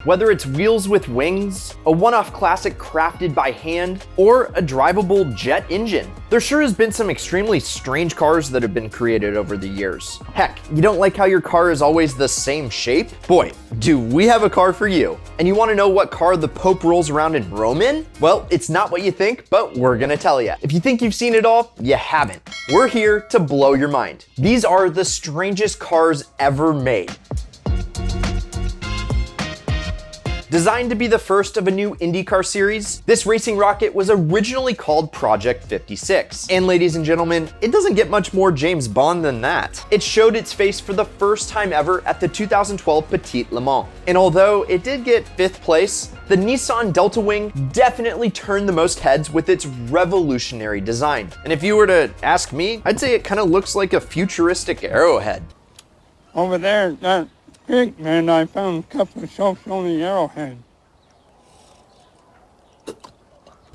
Whether it's wheels with wings, a one-off classic crafted by hand, or a drivable jet engine, there sure has been some extremely strange cars that have been created over the years. Heck, you don't like how your car is always the same shape? Boy, do we have a car for you. And you want to know what car the Pope rolls around in Rome in? Well, it's not what you think, but we're gonna tell you. If you think you've seen it all, you haven't. We're here to blow your mind. These are the strangest cars ever made. Designed to be the first of a new IndyCar series, this racing rocket was originally called Project 56. And ladies and gentlemen, it doesn't get much more James Bond than that. It showed its face for the first time ever at the 2012 Petite Le Mans. And although it did get 5th place, the Nissan DELTAWING definitely turned the most heads with its revolutionary design. And if you were to ask me, I'd say it kind of looks like a futuristic arrowhead. Over there, that creek, man, I found a couple of shops on the arrowhead.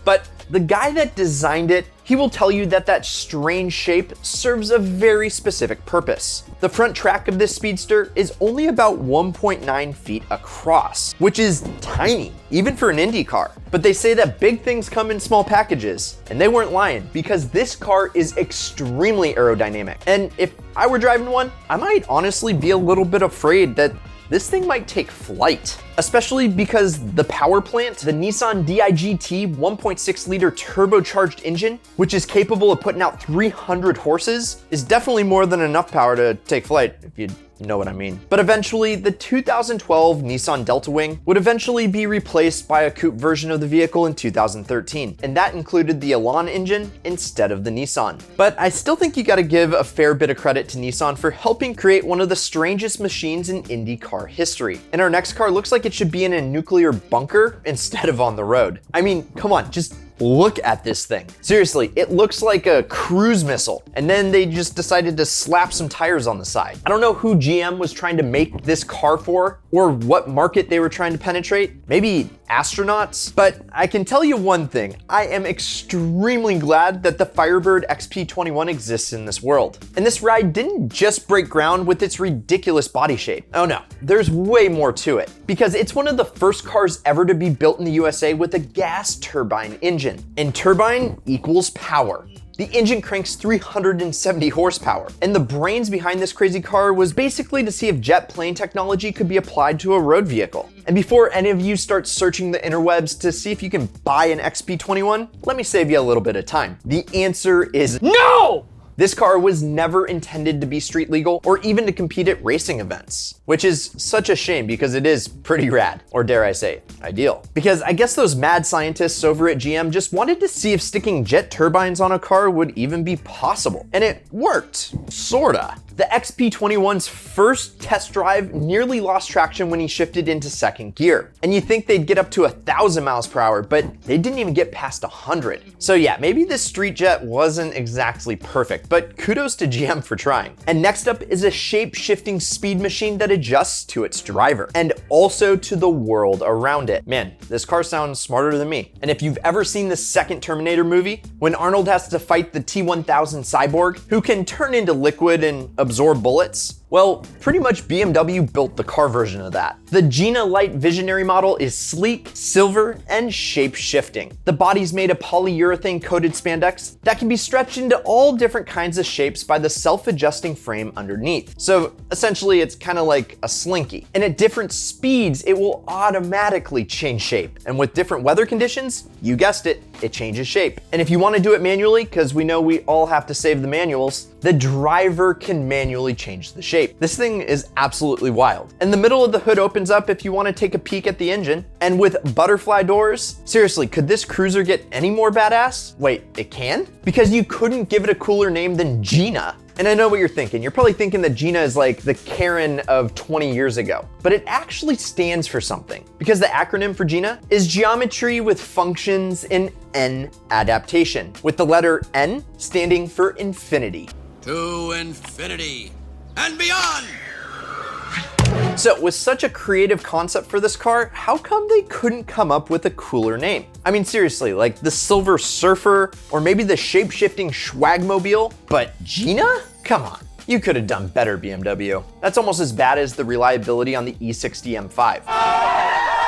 But the guy that designed it, he will tell you that that strange shape serves a very specific purpose. The front track of this speedster is only about 1.9 feet across, which is tiny, even for an Indy car. But they say that big things come in small packages, and they weren't lying, because this car is extremely aerodynamic. And if I were driving one, I might honestly be a little bit afraid that this thing might take flight, especially because the power plant, the Nissan DIGT 1.6 liter turbocharged engine, which is capable of putting out 300 horses, is definitely more than enough power to take flight, if you know what I mean. But eventually, the 2012 Nissan DELTAWING would eventually be replaced by a coupe version of the vehicle in 2013, and that included the Elan engine instead of the Nissan. But I still think you gotta give a fair bit of credit to Nissan for helping create one of the strangest machines in Indy car history. And our next car looks like it should be in a nuclear bunker instead of on the road. I mean, come on, just look at this thing. Seriously, it looks like a cruise missile. And then they just decided to slap some tires on the side. I don't know who GM was trying to make this car for, or what market they were trying to penetrate. Maybe astronauts? But I can tell you one thing. I am extremely glad that the Firebird XP21 exists in this world. And this ride didn't just break ground with its ridiculous body shape. Oh no, there's way more to it. Because it's one of the first cars ever to be built in the USA with a gas turbine engine. And turbine equals power. The engine cranks 370 horsepower, and the brains behind this crazy car was basically to see if jet plane technology could be applied to a road vehicle. And before any of you start searching the interwebs to see if you can buy an XP21, let me save you a little bit of time. The answer is no! This car was never intended to be street legal or even to compete at racing events, which is such a shame because it is pretty rad, or dare I say, ideal. Because I guess those mad scientists over at GM just wanted to see if sticking jet turbines on a car would even be possible. And it worked, sorta. The XP21's first test drive nearly lost traction when he shifted into second gear. And you think they'd get up to 1,000 miles per hour, but they didn't even get past 100. So yeah, maybe this street jet wasn't exactly perfect, but kudos to GM for trying. And next up is a shape-shifting speed machine that adjusts to its driver and also to the world around it. Man, this car sounds smarter than me. And if you've ever seen the second Terminator movie, when Arnold has to fight the T-1000 cyborg, who can turn into liquid and absorb bullets, well, pretty much BMW built the car version of that. The GINA Light Visionary model is sleek, silver, and shape-shifting. The body's made of polyurethane-coated spandex that can be stretched into all different kinds of shapes by the self-adjusting frame underneath. So essentially, it's kind of like a slinky. And at different speeds, it will automatically change shape. And with different weather conditions, you guessed it, it changes shape. And if you want to do it manually, because we know we all have to save the manuals, the driver can manually change the shape. This thing is absolutely wild. And the middle of the hood opens up if you want to take a peek at the engine. And with butterfly doors, seriously, could this cruiser get any more badass? Wait, it can? Because you couldn't give it a cooler name than GINA. And I know what you're thinking. You're probably thinking that GINA is like the Karen of 20 years ago, but it actually stands for something, because the acronym for GINA is Geometry with Functions in N Adaptation, with the letter N standing for infinity. To infinity and beyond! So with such a creative concept for this car, how come they couldn't come up with a cooler name? I mean, seriously, like the Silver Surfer, or maybe the shape-shifting Schwagmobile, but GINA? Come on, you could have done better, BMW. That's almost as bad as the reliability on the E60 M5.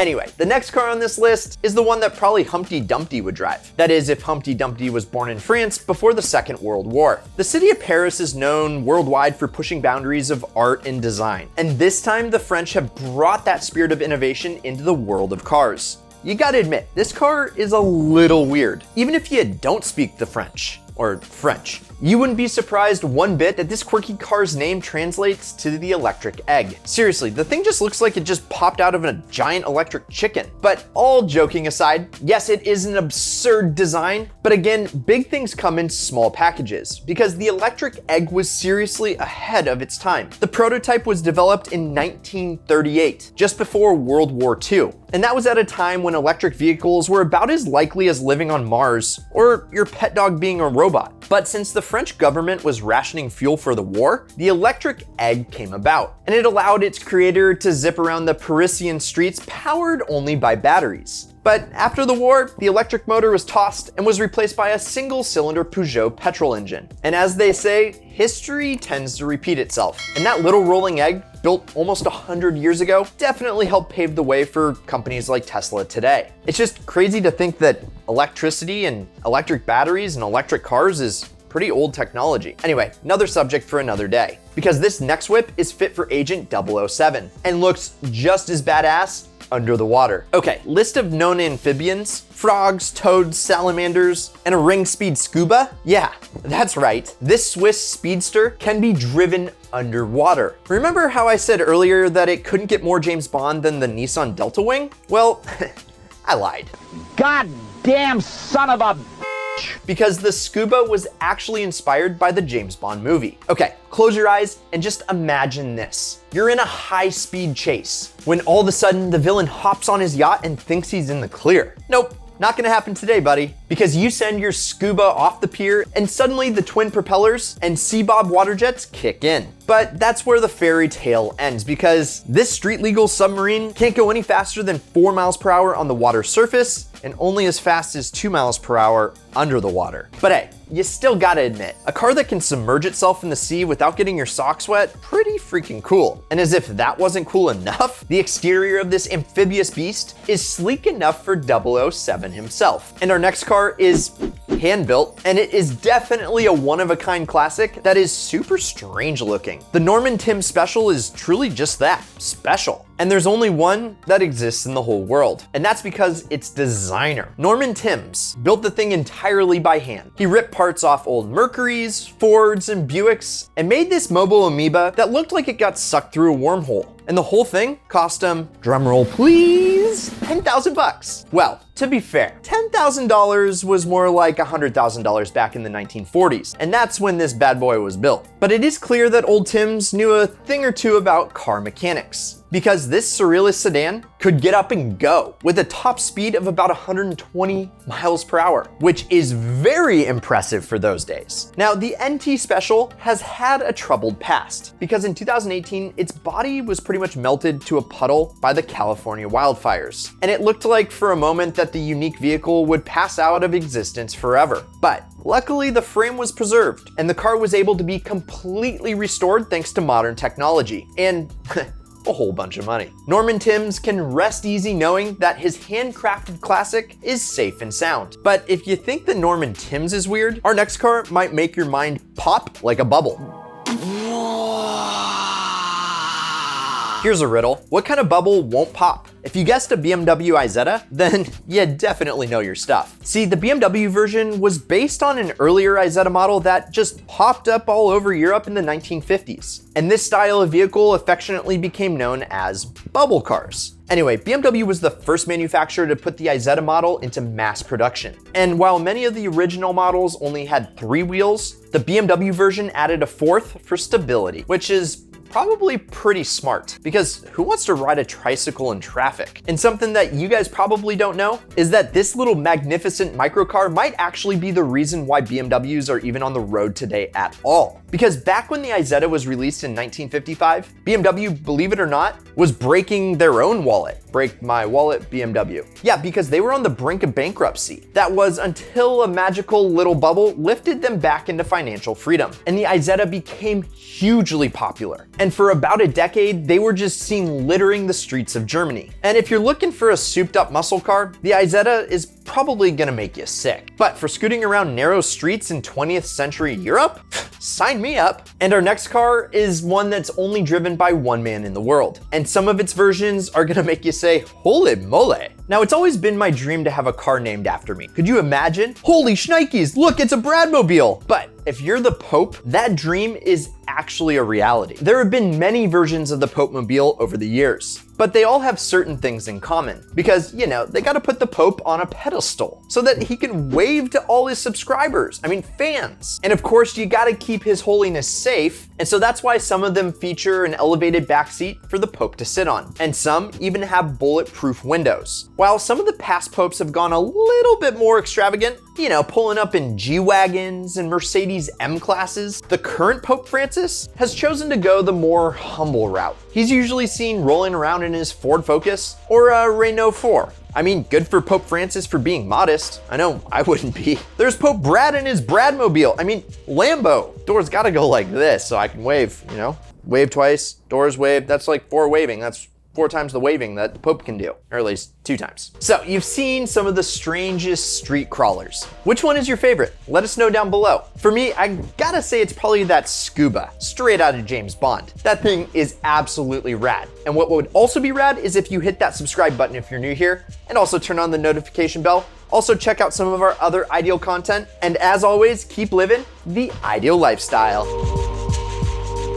Anyway, the next car on this list is the one that probably Humpty Dumpty would drive. That is, if Humpty Dumpty was born in France before the Second World War. The city of Paris is known worldwide for pushing boundaries of art and design. And this time, the French have brought that spirit of innovation into the world of cars. You gotta admit, this car is a little weird, even if you don't speak the French. Or French. You wouldn't be surprised one bit that this quirky car's name translates to the electric egg. Seriously, the thing just looks like it just popped out of a giant electric chicken. But all joking aside, yes, it is an absurd design, but again, big things come in small packages, because the electric egg was seriously ahead of its time. The prototype was developed in 1938, just before World War II. And that was at a time when electric vehicles were about as likely as living on Mars or your pet dog being a robot. But since the French government was rationing fuel for the war, the electric egg came about, and it allowed its creator to zip around the Parisian streets powered only by batteries. But after the war, the electric motor was tossed and was replaced by a single-cylinder Peugeot petrol engine. And as they say, history tends to repeat itself. And that little rolling egg, built almost 100 years ago, definitely helped pave the way for companies like Tesla today. It's just crazy to think that electricity and electric batteries and electric cars is pretty old technology. Anyway, another subject for another day, because this next whip is fit for Agent 007 and looks just as badass under the water. Okay, list of known amphibians: frogs, toads, salamanders, and a RINSPEED SQUBA? Yeah, that's right. This Swiss speedster can be driven underwater. Remember how I said earlier that it couldn't get more James Bond than the Nissan DELTAWING? Well, I lied. Goddamn son of a... Because the SQUBA was actually inspired by the James Bond movie. Okay, close your eyes and just imagine this. You're in a high-speed chase when all of a sudden the villain hops on his yacht and thinks he's in the clear. Nope. Not gonna happen today, buddy, because you send your SQUBA off the pier and suddenly the twin propellers and Seabob water jets kick in. But that's where the fairy tale ends, because this street legal submarine can't go any faster than 4 miles per hour on the water surface and only as fast as 2 miles per hour under the water. But hey, you still gotta admit, a car that can submerge itself in the sea without getting your socks wet, pretty freaking cool. And as if that wasn't cool enough, the exterior of this amphibious beast is sleek enough for 007 himself. And our next car is hand-built, and it is definitely a one-of-a-kind classic that is super strange looking. The Norman TIMBS Special is truly just that, special. And there's only one that exists in the whole world, and that's because its designer, Norman TIMBS, built the thing entirely by hand. He ripped parts off old Mercurys, Fords, and Buicks, and made this mobile amoeba that looked like it got sucked through a wormhole. And the whole thing cost him, drumroll please, $10,000. Well, to be fair, $10,000 was more like $100,000 back in the 1940s, and that's when this bad boy was built. But it is clear that old Tim's knew a thing or two about car mechanics, because this surrealist sedan could get up and go with a top speed of about 120 miles per hour, which is very impressive for those days. Now, the NT Special has had a troubled past, because in 2018, its body was pretty much melted to a puddle by the California wildfires. And it looked like for a moment that the unique vehicle would pass out of existence forever. But luckily, the frame was preserved, and the car was able to be completely restored thanks to modern technology. And a whole bunch of money. Norman TIMBS can rest easy knowing that his handcrafted classic is safe and sound. But if you think the Norman TIMBS is weird, our next car might make your mind pop like a bubble. Here's a riddle. What kind of bubble won't pop? If you guessed a BMW ISETTA, then you definitely know your stuff. See, the BMW version was based on an earlier ISETTA model that just popped up all over Europe in the 1950s. And this style of vehicle affectionately became known as bubble cars. Anyway, BMW was the first manufacturer to put the ISETTA model into mass production. And while many of the original models only had 3 wheels, the BMW version added a 4th for stability, which is probably pretty smart, because who wants to ride a tricycle in traffic? And something that you guys probably don't know is that this little magnificent microcar might actually be the reason why BMWs are even on the road today at all. Because back when the ISETTA was released in 1955, BMW, believe it or not, was breaking their own wallet. Break my wallet, BMW. Yeah, because they were on the brink of bankruptcy. That was until a magical little bubble lifted them back into financial freedom. And the ISETTA became hugely popular. And for about a decade, they were just seen littering the streets of Germany. And if you're looking for a souped up muscle car, the ISETTA is probably gonna make you sick. But for scooting around narrow streets in 20th century Europe, sign me up. And our next car is one that's only driven by one man in the world. And some of its versions are gonna make you say, holy moly. Now, it's always been my dream to have a car named after me. Could you imagine? Holy shnikes, look, it's a Bradmobile. But if you're the Pope, that dream is actually a reality. There have been many versions of the POPEMOBILE over the years, but they all have certain things in common because, you know, they gotta put the Pope on a pedestal so that he can wave to all his subscribers, fans. And of course, you gotta keep His Holiness safe, and so that's why some of them feature an elevated backseat for the Pope to sit on, and some even have bulletproof windows. While some of the past popes have gone a little bit more extravagant, you know, pulling up in G-Wagons and Mercedes M-classes, the current Pope Francis has chosen to go the more humble route. He's usually seen rolling around in his Ford Focus or a Renault 4. Good for Pope Francis for being modest. I know I wouldn't be. There's Pope Brad in his Bradmobile. Lambo. Doors gotta go like this so I can wave, you know? Wave twice, doors wave, that's like 4 waving. That's 4 times the waving that the Pope can do, or at least 2 times. So you've seen some of the strangest street crawlers. Which one is your favorite? Let us know down below. For me, I gotta say it's probably that SQUBA, straight out of James Bond. That thing is absolutely rad. And what would also be rad is if you hit that subscribe button if you're new here, and also turn on the notification bell. Also check out some of our other ideal content. And as always, keep living the ideal lifestyle.